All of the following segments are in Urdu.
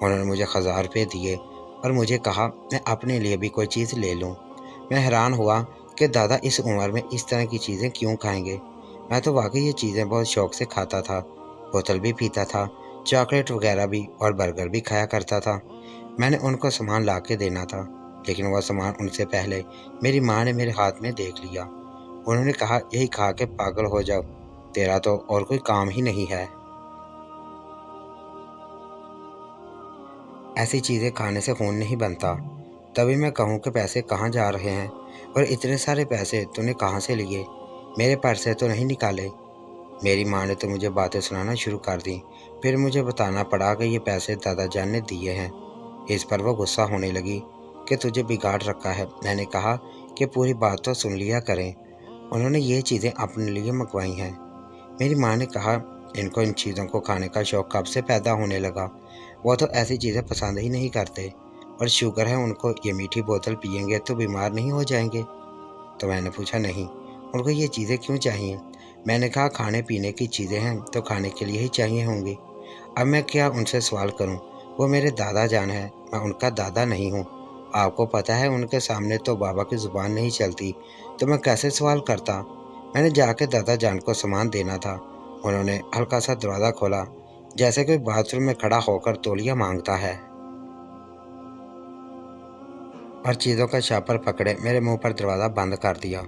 انہوں نے مجھے 1000 روپے دیے اور مجھے کہا میں اپنے لیے بھی کوئی چیز لے لوں۔ میں حیران ہوا کہ دادا اس عمر میں اس طرح کی چیزیں کیوں کھائیں گے۔ میں تو واقعی یہ چیزیں بہت شوق سے کھاتا تھا، بوتل بھی پیتا تھا، چاکلیٹ وغیرہ بھی اور برگر بھی کھایا کرتا تھا۔ میں نے ان کو سامان لا کے دینا تھا، لیکن وہ سامان ان سے پہلے میری ماں نے میرے ہاتھ میں دیکھ لیا۔ انہوں نے کہا یہی کھا کے پاگل ہو جاؤ، تیرا تو اور کوئی کام ہی نہیں ہے۔ ایسی چیزیں کھانے سے خون نہیں بنتا۔ تبھی میں کہوں کہ پیسے کہاں جا رہے ہیں اور اتنے سارے پیسے تو نے کہاں سے لیے؟ میرے پرس سے تو نہیں نکالے؟ میری ماں نے تو مجھے باتیں سنانا شروع کر دیں۔ پھر مجھے بتانا پڑا کہ یہ پیسے دادا جان نے دیے ہیں۔ اس پر وہ غصہ ہونے لگی کہ تجھے بگاڑ رکھا ہے۔ میں نے کہا کہ پوری بات تو سن لیا کریں، انہوں نے یہ چیزیں اپنے لیے منگوائی ہیں۔ میری ماں نے کہا ان کو ان چیزوں کو کھانے کا شوق کب سے پیدا ہونے لگا؟ وہ تو ایسی چیزیں پسند ہی نہیں کرتے، اور شوگر ہے ان کو، یہ میٹھی بوتل پئیں گے تو بیمار نہیں ہو جائیں گے؟ تو میں نے پوچھا نہیں، ان کو یہ چیزیں کیوں چاہیے؟ میں نے کہا کھانے پینے کی چیزیں ہیں تو کھانے کے لیے ہی چاہیے ہوں گی۔ اب میں کیا ان سے سوال کروں؟ وہ میرے دادا جان ہیں، میں ان کا دادا نہیں ہوں۔ آپ کو پتہ ہے ان کے سامنے تو بابا کی زبان نہیں چلتی، تو میں کیسے سوال کرتا؟ میں نے جا کے دادا جان کو سامان دینا تھا۔ انہوں نے ہلکا سا دروازہ کھولا، جیسے کوئی باتھ روم میں کھڑا ہو کر تولیہ مانگتا ہے، اور چیزوں کا شاپر پکڑے میرے منہ پر دروازہ بند کر دیا۔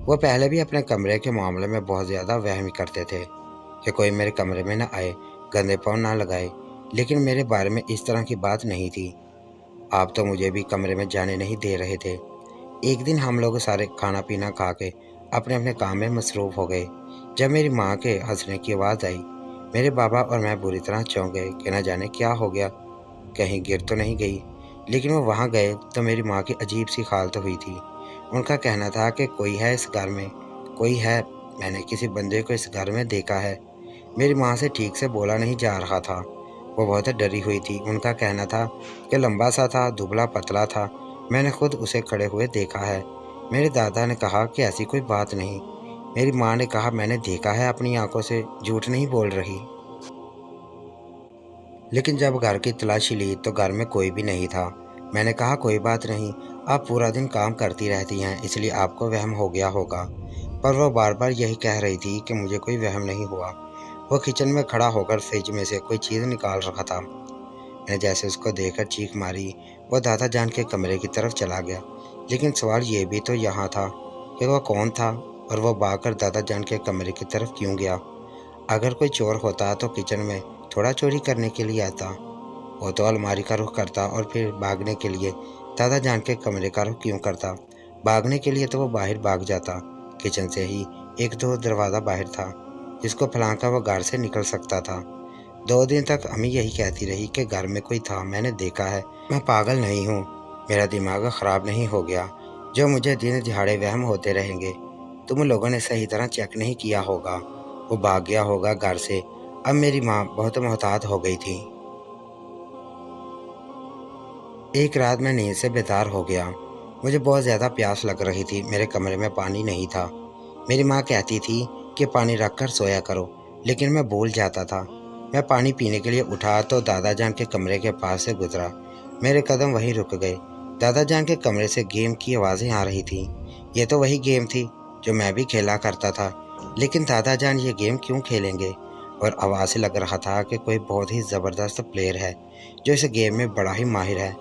وہ پہلے بھی اپنے کمرے کے معاملے میں بہت زیادہ وہمی کرتے تھے کہ کوئی میرے کمرے میں نہ آئے، گندے پاؤں نہ لگائے، لیکن میرے بارے میں اس طرح کی بات نہیں تھی۔ آپ تو مجھے بھی کمرے میں جانے نہیں دے رہے تھے۔ ایک دن ہم لوگ سارے کھانا پینا کھا کے اپنے اپنے کام میں مصروف ہو گئے۔ جب میری ماں کے ہنسنے کی آواز آئی، میرے بابا اور میں بری طرح چونک گئے کہ نہ جانے کیا ہو گیا، کہیں گر تو نہیں گئی۔ لیکن وہ وہاں گئے تو میری ماں کی عجیب سی حالت ہوئی تھی۔ ان کا کہنا تھا کہ کوئی ہے اس گھر میں، کوئی ہے، میں نے کسی بندے کو اس گھر میں دیکھا ہے۔ میری ماں سے ٹھیک سے بولا نہیں جا رہا تھا، وہ بہت ڈری ہوئی تھی۔ ان کا کہنا تھا کہ لمبا سا تھا، دبلا پتلا تھا، میں نے خود اسے کھڑے ہوئے دیکھا ہے۔ میرے دادا نے کہا کہ ایسی کوئی بات نہیں۔ میری ماں نے کہا میں نے دیکھا ہے اپنی آنکھوں سے، جھوٹ نہیں بول رہی۔ لیکن جب گھر کی تلاشی لی تو گھر میں کوئی بھی نہیں تھا۔ میں نے کہا کوئی بات نہیں، آپ پورا دن کام کرتی رہتی ہیں، اس لیے آپ کو وہم ہو گیا ہوگا۔ پر وہ بار بار یہی کہہ رہی تھی کہ مجھے کوئی وہم نہیں ہوا۔ وہ کچن میں کھڑا ہو کر فریج میں سے کوئی چیز نکال رہا تھا۔ میں نے جیسے اس کو دیکھ کر چیخ ماری، وہ دادا جان کے کمرے کی طرف چلا گیا۔ لیکن سوال یہ بھی تو یہاں تھا کہ وہ کون تھا اور وہ بھاگ کر دادا جان کے کمرے کی طرف کیوں گیا؟ اگر کوئی چور ہوتا تو کچن میں تھوڑا چوری کرنے کے لیے آتا، وہ تو الماری کا رخ کرتا اور پھر بھاگنے کے لیے دادا جان کے کمرے کا رخ کیوں کرتا؟ بھاگنے کے لیے تو وہ باہر بھاگ جاتا، کچن سے ہی ایک دو دروازہ باہر تھا جس کو پھلانگ کر وہ گھر سے نکل سکتا تھا۔ 2 دن تک امی یہی کہتی رہی کہ گھر میں کوئی تھا، میں نے دیکھا ہے۔ میں پاگل نہیں ہوں، میرا دماغ خراب نہیں ہو گیا جو مجھے دن دہاڑے وہم ہوتے رہیں گے۔ تم لوگوں نے صحیح طرح چیک نہیں کیا ہوگا، وہ بھاگ گیا ہوگا گھر سے۔ اب میری ماں بہت محتاط ہو گئی تھی۔ ایک رات میں نیند سے بیدار ہو گیا، مجھے بہت زیادہ پیاس لگ رہی تھی۔ میرے کمرے میں پانی نہیں تھا۔ میری ماں کہتی تھی کہ پانی رکھ کر سویا کرو، لیکن میں بھول جاتا تھا۔ میں پانی پینے کے لیے اٹھا تو دادا جان کے کمرے کے پاس سے گزرا، میرے قدم وہیں رک گئے۔ دادا جان کے کمرے سے گیم کی آوازیں آ رہی تھیں۔ یہ تو وہی گیم تھی جو میں بھی کھیلا کرتا تھا، لیکن دادا جان یہ گیم کیوں کھیلیں گے؟ اور آواز سے لگ رہا تھا کہ کوئی بہت ہی زبردست پلیئر ہے جو اس گیم میں بڑا ہی ماہر ہے۔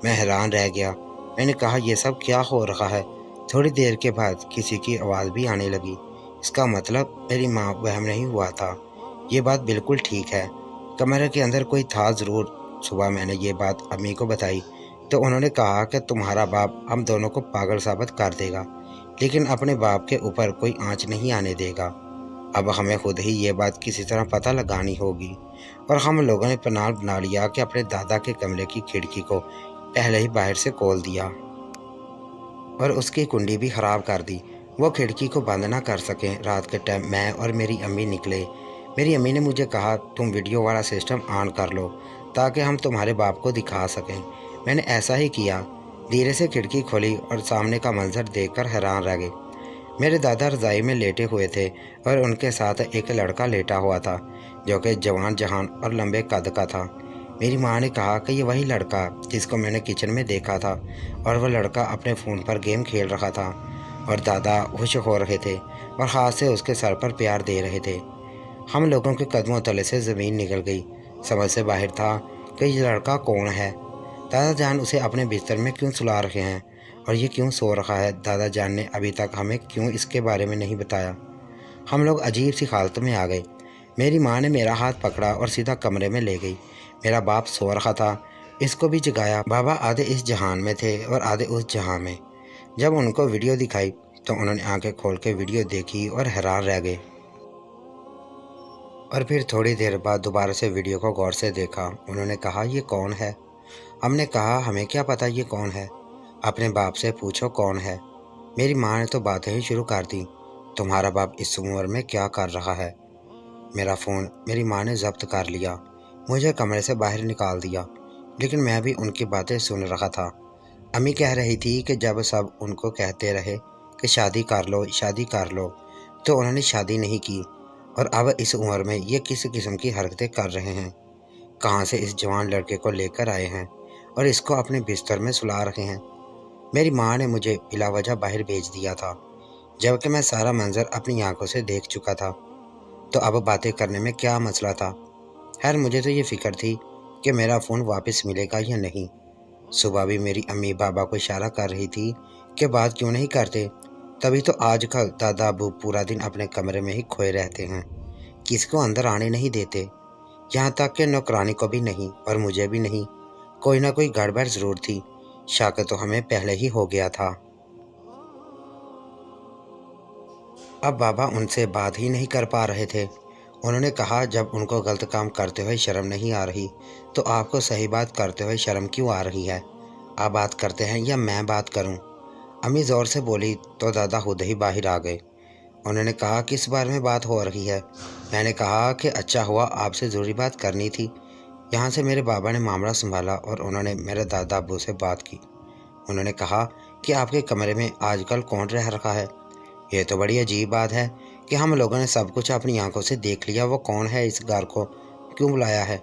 میں حیران رہ گیا۔ میں نے کہا یہ سب کیا ہو رہا ہے؟ تھوڑی دیر کے بعد کسی کی آواز بھی آنے لگی۔ اس کا مطلب میری ماں وہم نہیں ہوا تھا، یہ بات بالکل ٹھیک ہے، کمرے کے اندر کوئی تھا ضرور۔ صبح میں نے یہ بات امی کو بتائی تو انہوں نے کہا کہ تمہارا باپ ہم دونوں کو پاگل ثابت کر دے گا، لیکن اپنے باپ کے اوپر کوئی آنچ نہیں آنے دے گا۔ اب ہمیں خود ہی یہ بات کسی طرح پتہ لگانی ہوگی۔ اور ہم لوگوں نے پلان بنا لیا کہ اپنے دادا کے کمرے کی کھڑکی کو پہلے ہی باہر سے کھول دیا اور اس کی کنڈی بھی خراب کر دی، وہ کھڑکی کو بند نہ کر سکیں۔ رات کے ٹائم میں اور میری امی نکلے۔ میری امی نے مجھے کہا تم ویڈیو والا سسٹم آن کر لو تاکہ ہم تمہارے باپ کو دکھا سکیں۔ میں نے ایسا ہی کیا، دھیرے سے کھڑکی کھولی اور سامنے کا منظر دیکھ کر حیران رہ گئے۔ میرے دادا رضائی میں لیٹے ہوئے تھے اور ان کے ساتھ ایک لڑکا لیٹا ہوا تھا جو کہ جوان جہان اور لمبے قد کا تھا۔ میری ماں نے کہا کہ یہ وہی لڑکا جس کو میں نے کچن میں دیکھا تھا، اور وہ لڑکا اپنے فون پر گیم کھیل رہا تھا، اور دادا خوش ہو رہے تھے اور ہاتھ سے اس کے سر پر پیار دے رہے تھے۔ ہم لوگوں کے قدموں تلے سے زمین نکل گئی۔ سمجھ سے باہر تھا کہ یہ لڑکا کون ہے۔ دادا جان اسے اپنے بستر میں کیوں سلا رکھے ہیں اور یہ کیوں سو رہا ہے؟ دادا جان نے ابھی تک ہمیں کیوں اس کے بارے میں نہیں بتایا؟ ہم لوگ عجیب سی حالت میں آ گئے۔ میری ماں نے میرا ہاتھ پکڑا اور سیدھا کمرے میں لے گئی۔ میرا باپ سو رہا تھا، اس کو بھی جگایا۔ بابا آدھے اس جہان میں تھے اور آدھے اس جہان میں۔ جب ان کو ویڈیو دکھائی تو انہوں نے آنکھیں کھول کے ویڈیو دیکھی اور حیران رہ گئے، اور پھر تھوڑی دیر بعد دوبارہ سے ویڈیو کو غور سے دیکھا۔ انہوں نے کہا یہ کون ہے؟ ہم نے کہا ہمیں کیا پتہ یہ کون ہے، اپنے باپ سے پوچھو کون ہے۔ میری ماں نے تو باتیں ہی شروع کر دی، تمہارا باپ اس عمر میں کیا کر رہا ہے؟ میرا فون میری ماں نے ضبط کر لیا، مجھے کمرے سے باہر نکال دیا، لیکن میں بھی ان کی باتیں سن رہا تھا۔ امی کہہ رہی تھی کہ جب سب ان کو کہتے رہے کہ شادی کر لو شادی کر لو، تو انہوں نے شادی نہیں کی، اور اب اس عمر میں یہ کس قسم کی حرکتیں کر رہے ہیں؟ کہاں سے اس جوان لڑکے کو لے کر آئے ہیں اور اس کو اپنے بستر میں سلا رہے ہیں؟ میری ماں نے مجھے بلا وجہ باہر بھیج دیا تھا، جبکہ میں سارا منظر اپنی آنکھوں سے دیکھ چکا تھا، تو اب باتیں کرنے میں کیا مسئلہ تھا؟ خیر مجھے تو یہ فکر تھی کہ میرا فون واپس ملے گا یا نہیں۔ صبح بھی میری امی بابا کو اشارہ کر رہی تھی کہ بات کیوں نہیں کرتے، تبھی تو آج کل دادا ابو پورا دن اپنے کمرے میں ہی کھوئے رہتے ہیں، کسی کو اندر آنے نہیں دیتے، یہاں تک کہ نوکرانی کو بھی نہیں، اور مجھے بھی نہیں۔ کوئی نہ کوئی گڑبڑ ضرور تھی، شک تو ہمیں پہلے ہی ہو گیا تھا۔ اب بابا ان سے بات ہی نہیں کر پا رہے تھے۔ انہوں نے کہا جب ان کو غلط کام کرتے ہوئے شرم نہیں آ رہی تو آپ کو صحیح بات کرتے ہوئے شرم کیوں آ رہی ہے؟ آپ بات کرتے ہیں یا میں بات کروں؟ امی زور سے بولی تو دادا خود ہی باہر آ گئے۔ انہوں نے کہا کس بارے میں بات ہو رہی ہے؟ میں نے کہا کہ اچھا ہوا آپ سے ضروری بات کرنی تھی۔ یہاں سے میرے بابا نے معاملہ سنبھالا اور انہوں نے میرے دادا ابو سے بات کی۔ انہوں نے کہا کہ آپ کے کمرے میں آج کل کون رہ رکھا ہے؟ یہ تو بڑی عجیب بات ہے کہ ہم لوگوں نے سب کچھ اپنی آنکھوں سے دیکھ لیا، وہ کون ہے؟ اس گھر کو کیوں بلایا ہے؟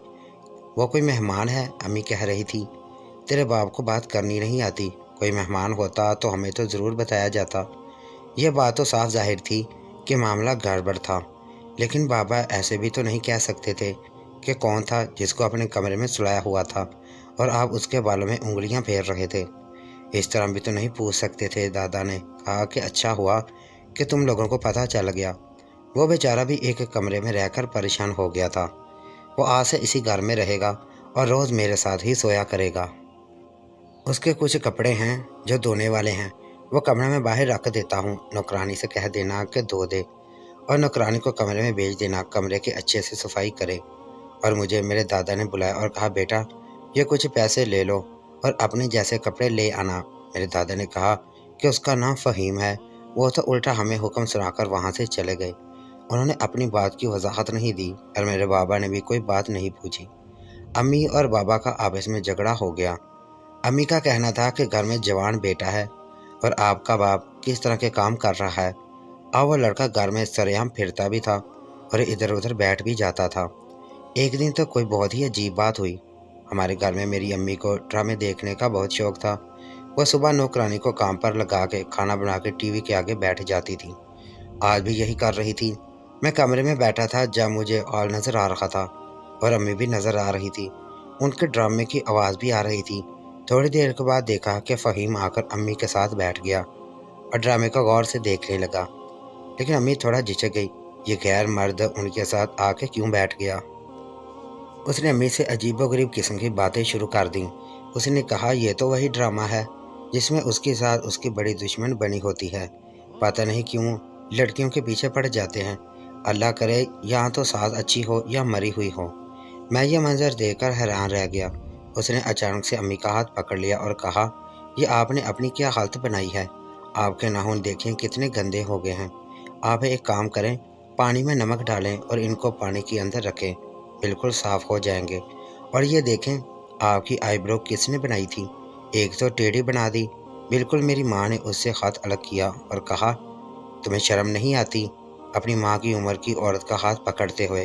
وہ کوئی مہمان ہے؟ امی کہہ رہی تھی تیرے باپ کو بات کرنی نہیں آتی، کوئی مہمان ہوتا تو ہمیں تو ضرور بتایا جاتا۔ یہ بات تو صاف ظاہر تھی کہ معاملہ گڑبڑ تھا، لیکن بابا ایسے بھی تو نہیں کہہ سکتے تھے کہ کون تھا جس کو اپنے کمرے میں سلایا ہوا تھا اور آپ اس کے بالوں میں انگلیاں پھیر رہے تھے۔ اس طرح بھی تو نہیں پوچھ سکتے تھے۔ دادا نے کہا کہ اچھا ہوا کہ تم لوگوں کو پتہ چل گیا، وہ بیچارہ بھی ایک کمرے میں رہ کر پریشان ہو گیا تھا۔ وہ آج سے اسی گھر میں رہے گا اور روز میرے ساتھ ہی سویا کرے گا۔ اس کے کچھ کپڑے ہیں جو دھونے والے ہیں، وہ کمرے میں باہر رکھ دیتا ہوں، نوکرانی سے کہہ دینا کہ دھو دے، اور نوکرانی کو کمرے میں بھیج دینا کمرے کے اچھے سے صفائی کرے۔ اور مجھے میرے دادا نے بلایا اور کہا بیٹا یہ کچھ پیسے لے لو اور اپنے جیسے کپڑے لے آنا۔ میرے دادا نے کہا کہ اس کا نام فہیم ہے، وہ تو الٹا ہمیں حکم سنا کر وہاں سے چلے گئے۔ انہوں نے اپنی بات کی وضاحت نہیں دی اور میرے بابا نے بھی کوئی بات نہیں پوچھی۔ امی اور بابا کا آپس میں جھگڑا ہو گیا۔ امی کا کہنا تھا کہ گھر میں جوان بیٹا ہے اور آپ کا باپ کس طرح کے کام کر رہا ہے۔ اب وہ لڑکا گھر میں سرعام پھرتا بھی تھا اور ادھر ادھر بیٹھ بھی جاتا تھا۔ ایک دن تو کوئی بہت ہی عجیب بات ہوئی۔ ہمارے گھر میں میری امی کو ڈرامے دیکھنے کا بہت شوق تھا۔ وہ صبح نوکرانی کو کام پر لگا کے کھانا بنا کے ٹی وی کے آگے بیٹھ جاتی تھی۔ آج بھی یہی کر رہی تھی۔ میں کمرے میں بیٹھا تھا جب مجھے ہال نظر آ رہا تھا اور امی بھی نظر آ رہی تھی، ان کے ڈرامے کی آواز بھی آ رہی تھی۔ تھوڑی دیر کے بعد دیکھا کہ فہیم آ کر امی کے ساتھ بیٹھ گیا اور ڈرامے کو غور سے دیکھنے لگا، لیکن امی تھوڑا جھجک گئی، یہ غیر مرد ان کے ساتھ آ کے کیوں بیٹھ گیا؟ اس نے امی سے عجیب و غریب قسم کی باتیں شروع کر دیں۔ اس نے کہا یہ تو وہی ڈرامہ ہے جس میں اس کے ساتھ اس کی بڑی دشمن بنی ہوتی ہے، پتہ نہیں کیوں لڑکیوں کے پیچھے پڑ جاتے ہیں، اللہ کرے یہاں تو ساس اچھی ہو یا مری ہوئی ہو۔ میں یہ منظر دیکھ کر حیران رہ گیا۔ اس نے اچانک سے امی کا ہاتھ پکڑ لیا اور کہا یہ آپ نے اپنی کیا حالت بنائی ہے؟ آپ کے ناخن دیکھیں کتنے گندے ہو گئے ہیں۔ آپ ایک کام کریں، پانی میں نمک ڈالیں اور ان کو پانی کے اندر رکھیں، بالکل صاف ہو جائیں گے۔ اور یہ دیکھیں آپ کی آئی برو کس نے بنائی تھی؟ ایک تو ٹیڑھی بنا دی بالکل۔ میری ماں نے اس سے ہاتھ الگ کیا اور کہا تمہیں شرم نہیں آتی اپنی ماں کی عمر کی عورت کا ہاتھ پکڑتے ہوئے؟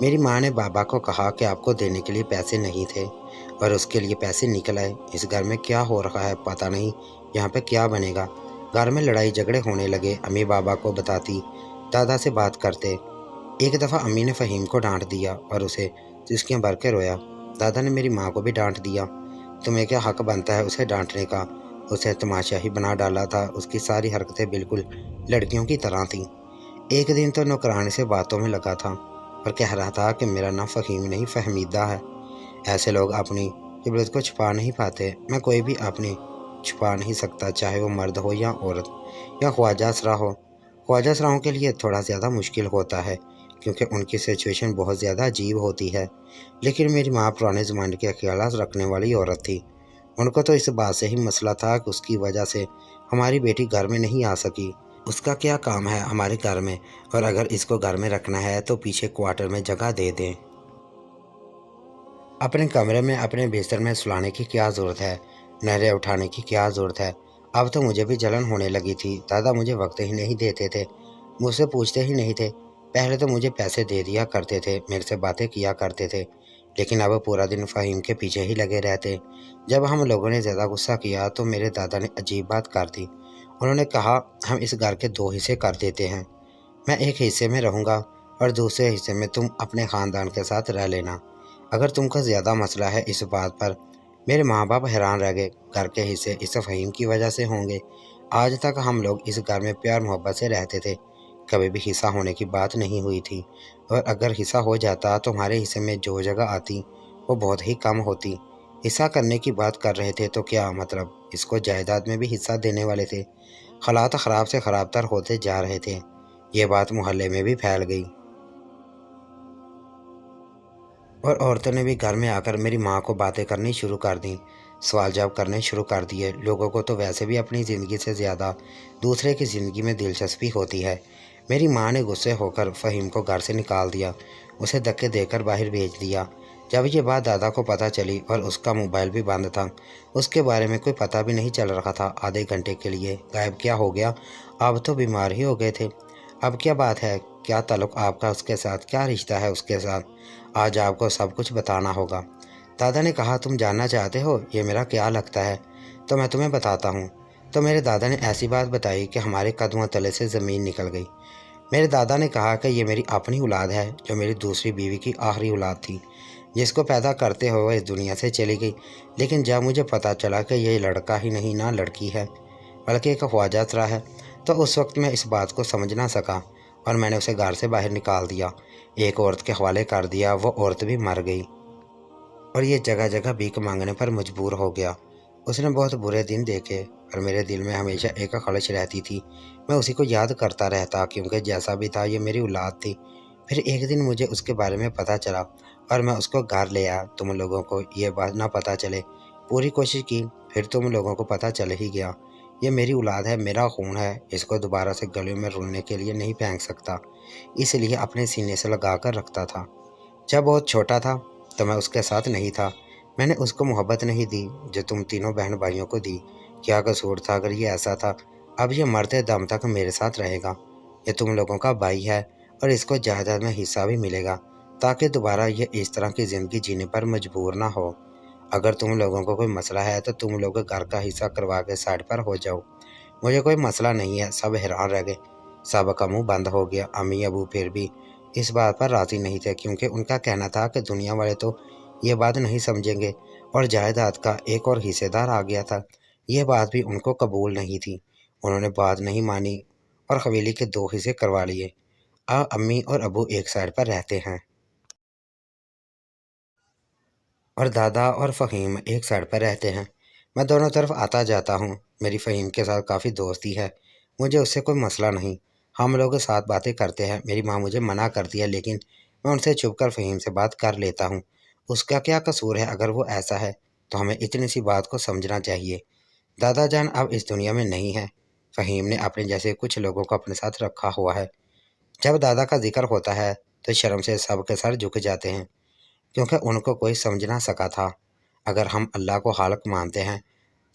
میری ماں نے بابا کو کہا کہ آپ کو دینے کے لیے پیسے نہیں تھے اور اس کے لیے پیسے نکل آئے۔ اس گھر میں کیا ہو رہا ہے پتہ نہیں، یہاں پہ کیا بنے گا۔ گھر میں لڑائی جھگڑے ہونے لگے۔ امی بابا کو بتاتی، دادا سے بات کرتے۔ ایک دفعہ امی نے فہیم کو ڈانٹ دیا اور اسے چسکیاں بھر کے رویا۔ دادا نے میری ماں کو بھی ڈانٹ دیا، تمہیں کیا حق بنتا ہے اسے ڈانٹنے کا؟ اسے تماشا ہی بنا ڈالا تھا۔ اس کی ساری حرکتیں بالکل لڑکیوں کی طرح تھیں۔ ایک دن تو نوکرانی سے باتوں میں لگا تھا اور کہہ رہا تھا کہ میرا نام فہیم نہیں فہمیدہ ہے۔ ایسے لوگ اپنی غیبت کو چھپا نہیں پاتے۔ میں کوئی بھی اپنی چھپا نہیں سکتا، چاہے وہ مرد ہو یا عورت یا خواجہ اسرا ہو۔ خواجہ اسراؤں کے لیے تھوڑا زیادہ مشکل ہوتا ہے کیونکہ ان کی سچویشن بہت زیادہ عجیب ہوتی ہے، لیکن میری ماں پرانے زمانے کے خیالات رکھنے والی عورت تھی۔ ان کو تو اس بات سے ہی مسئلہ تھا کہ اس کی وجہ سے ہماری بیٹی گھر میں نہیں آ سکی۔ اس کا کیا کام ہے ہمارے گھر میں، اور اگر اس کو گھر میں رکھنا ہے تو پیچھے کوارٹر میں جگہ دے دیں۔ اپنے کمرے میں اپنے بستر میں سلانے کی کیا ضرورت ہے، نہریں اٹھانے کی کیا ضرورت ہے؟ اب تو مجھے بھی جلن ہونے لگی تھی۔ دادا مجھے وقت ہی نہیں دیتے تھے، مجھ سے پوچھتے ہی نہیں تھے۔ پہلے تو مجھے پیسے دے دیا کرتے تھے، میرے سے باتیں کیا کرتے تھے، لیکن اب پورا دن فہیم کے پیچھے ہی لگے رہتے۔ جب ہم لوگوں نے زیادہ غصہ کیا تو میرے دادا نے عجیب بات کر دی۔ انہوں نے کہا ہم اس گھر کے 2 حصے کر دیتے ہیں، میں ایک حصے میں رہوں گا اور دوسرے حصے میں تم اپنے خاندان کے ساتھ رہ لینا۔ اگر تم کو زیادہ مسئلہ ہے اس بات پر۔ میرے ماں باپ حیران رہ گئے، گھر کے حصے اس فہیم کی وجہ سے ہوں گے؟ آج تک ہم لوگ اس گھر میں پیار محبت سے رہتے تھے، کبھی بھی حصہ ہونے کی بات نہیں ہوئی تھی، اور اگر حصہ ہو جاتا تو ہمارے حصے میں جو جگہ آتی وہ بہت ہی کم ہوتی۔ حصہ کرنے کی بات کر رہے تھے تو کیا مطلب اس کو جائیداد میں بھی حصہ دینے والے تھے؟ حالات خراب سے خراب تر ہوتے جا رہے تھے۔ یہ بات محلے میں بھی پھیل گئی اور عورتوں نے بھی گھر میں آ کر میری ماں کو باتیں کرنی شروع کر دیں، سوال جواب کرنے شروع کر دیے۔ لوگوں کو تو ویسے بھی اپنی زندگی سے زیادہ دوسرے کی زندگی میں دلچسپی ہوتی ہے۔ میری ماں نے غصے ہو کر فہیم کو گھر سے نکال دیا، اسے دھکے دے کر باہر بھیج دیا۔ جب یہ بات دادا کو پتہ چلی اور اس کا موبائل بھی بند تھا، اس کے بارے میں کوئی پتہ بھی نہیں چل رہا تھا، آدھے گھنٹے کے لیے غائب کیا ہو گیا؟ آپ تو بیمار ہی ہو گئے تھے، اب کیا بات ہے؟ کیا تعلق آپ کا اس کے ساتھ؟ کیا رشتہ ہے اس کے ساتھ؟ آج آپ کو سب کچھ بتانا ہوگا۔ دادا نے کہا تم جاننا چاہتے ہو یہ میرا کیا لگتا ہے؟ تو میں تمہیں بتاتا ہوں۔ تو میرے دادا نے ایسی بات بتائی کہ ہمارے قدموں تلے سے زمین نکل گئی۔ میرے دادا نے کہا کہ یہ میری اپنی اولاد ہے جو میری دوسری بیوی کی آخری اولاد تھی، جس کو پیدا کرتے ہوئے اس دنیا سے چلی گئی۔ لیکن جب مجھے پتہ چلا کہ یہ لڑکا ہی نہیں نہ لڑکی ہے بلکہ ایک خواجہ اسرا ہے، تو اس وقت میں اس بات کو سمجھ نہ سکا اور میں نے اسے گھر سے باہر نکال دیا، ایک عورت کے حوالے کر دیا۔ وہ عورت بھی مر گئی اور یہ جگہ جگہ بھیک مانگنے پر مجبور ہو گیا۔ اس نے بہت برے دن دیکھے اور میرے دل میں ہمیشہ ایک خلش رہتی تھی، میں اسی کو یاد کرتا رہتا کیونکہ جیسا بھی تھا یہ میری اولاد تھی۔ پھر ایک دن مجھے اس کے بارے میں پتہ چلا اور میں اس کو گھر لے آیا۔ تم لوگوں کو یہ بات نہ پتہ چلے، پوری کوشش کی، پھر تم لوگوں کو پتہ چل ہی گیا۔ یہ میری اولاد ہے، میرا خون ہے، اس کو دوبارہ سے گلیوں میں رولنے کے لیے نہیں پھینک سکتا، اس لیے اپنے سینے سے لگا کر رکھتا تھا۔ جب بہت چھوٹا تھا تو میں اس کے ساتھ نہیں تھا، میں نے اس کو محبت نہیں دی جو تم تینوں بہن بھائیوں کو دی۔ کیا قصور تھا اگر یہ ایسا تھا؟ اب یہ مرتے دم تک میرے ساتھ رہے گا، یہ تم لوگوں کا بھائی ہے اور اس کو جائیداد میں حصہ بھی ملے گا تاکہ دوبارہ یہ اس طرح کی زندگی جینے پر مجبور نہ ہو۔ اگر تم لوگوں کو کوئی مسئلہ ہے تو تم لوگ گھر کا حصہ کروا کے سائڈ پر ہو جاؤ، مجھے کوئی مسئلہ نہیں ہے۔ سب حیران رہ گئے، سب کا منہ بند ہو گیا۔ امی ابو پھر بھی اس بات پر راضی نہیں تھے کیونکہ ان کا کہنا تھا کہ دنیا والے تو یہ بات نہیں سمجھیں گے اور جائیداد کا ایک اور حصے دار آ گیا تھا، یہ بات بھی ان کو قبول نہیں تھی۔ انہوں نے بات نہیں مانی اور حویلی کے 2 حصے کروا لیے۔ اب امی اور ابو ایک سائڈ پر رہتے ہیں اور دادا اور فہیم ایک سائڈ پر رہتے ہیں۔ میں دونوں طرف آتا جاتا ہوں۔ میری فہیم کے ساتھ کافی دوستی ہے، مجھے اس سے کوئی مسئلہ نہیں، ہم لوگ ساتھ باتیں کرتے ہیں۔ میری ماں مجھے منع کرتی ہے لیکن میں ان سے چھپ کر فہیم سے بات کر لیتا ہوں۔ اس کا کیا قصور ہے؟ اگر وہ ایسا ہے تو ہمیں اتنی سی بات کو سمجھنا چاہیے۔ دادا جان اب اس دنیا میں نہیں ہے، فہیم نے اپنے جیسے کچھ لوگوں کو اپنے ساتھ رکھا ہوا ہے۔ جب دادا کا ذکر ہوتا ہے تو شرم سے سب کے سر جھک جاتے ہیں کیونکہ ان کو کوئی سمجھ نہ سکا تھا۔ اگر ہم اللہ کو خالق مانتے ہیں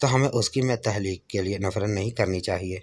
تو ہمیں اس کی میں تخلیق کے لیے نفرت نہیں کرنی چاہیے۔